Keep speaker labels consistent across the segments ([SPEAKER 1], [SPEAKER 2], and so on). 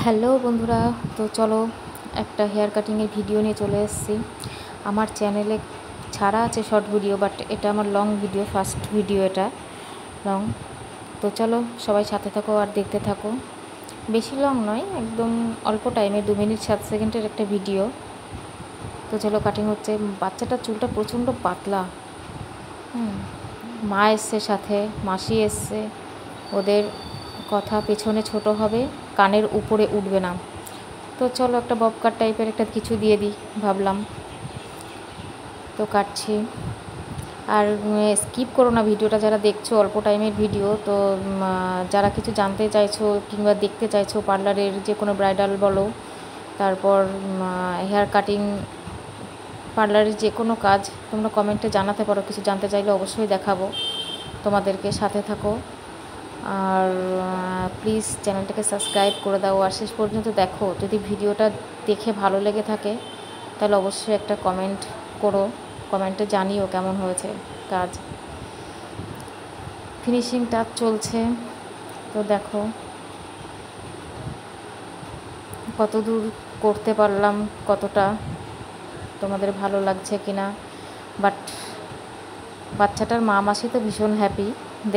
[SPEAKER 1] Hello বন্ধুরা, তো চলো একটা হেয়ার কাটিংয়ের ভিডিও নিয়ে চলে এসেছি। আমার চ্যানেলে ছাড়া আছে শর্ট ভিডিও, বাট এটা আমার লং ভিডিও, ফার্স্ট ভিডিও এটা লং। তো চলো সবাই সাথে থাকো আর দেখতে থাকো। বেশি লং নয়, একদম অল্প টাইমে 2 মিনিট 7 সেকেন্ডের একটা ভিডিও। তো চলো কাটিং হচ্ছে। বাচ্চাটার চুলটা প্রচণ্ড পাতলা। মা এসছে, সাথে মাসি এসছে। ওদের কথা পেছনে ছোট হবে, কানের উপরে উঠবে না। তো চলো একটা বব কাট টাইপের একটা কিছু দিয়ে দিই ভাবলাম। তো কাটছি। আর স্কিপ করো না ভিডিওটা, যারা দেখছো অল্প টাইমের ভিডিও। তো যারা কিছু জানতে চাইছো কিংবা দেখতে চাইছো পার্লারের যে কোনো ব্রাইডাল বলো, তারপর হেয়ার কাটিং, পার্লারের যে কোনো কাজ তোমরা কমেন্টে জানাতে পারো। কিছু জানতে চাইলে অবশ্যই দেখাবো তোমাদেরকে, সাথে থাকো। আর প্লিজ চ্যানেলটাকে সাবস্ক্রাইব করে দাও আর শেষ পর্যন্ত দেখো। যদি ভিডিওটা দেখে ভালো লেগে থাকে তাহলে অবশ্যই একটা কমেন্ট করো, কমেন্টে জানিও কেমন হয়েছে কাজ। ফিনিশিং টাচ চলছে, তো দেখো কত দূর করতে পারলাম, কতটা তোমাদের ভালো লাগছে কিনা। বাট বাচ্চাটার মা মাসি তো ভীষণ হ্যাপি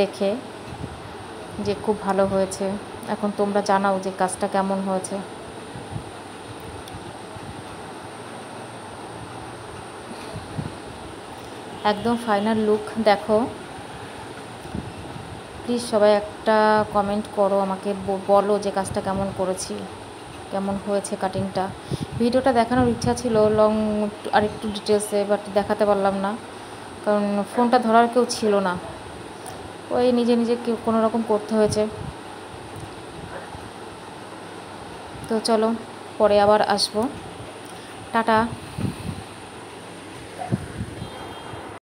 [SPEAKER 1] দেখে, যে খুব ভালো হয়েছে। এখন তোমরা জানাও যে কাজটা কেমন হয়েছে। একদম ফাইনাল লুক দেখো। প্লিজ সবাই একটা কমেন্ট করো, আমাকে বলো যে কাজটা কেমন করেছি, কেমন হয়েছে কাটিংটা। ভিডিওটা দেখানোর ইচ্ছা ছিল লং আর একটু ডিটেলসে, বাট দেখাতে পারলাম না, কারণ ফোনটা ধরার কেউ ছিল না। ওই নিজে নিজে কোনো রকম করতে হয়েছে। তো চলো পরে আবার আসবো, টাটা।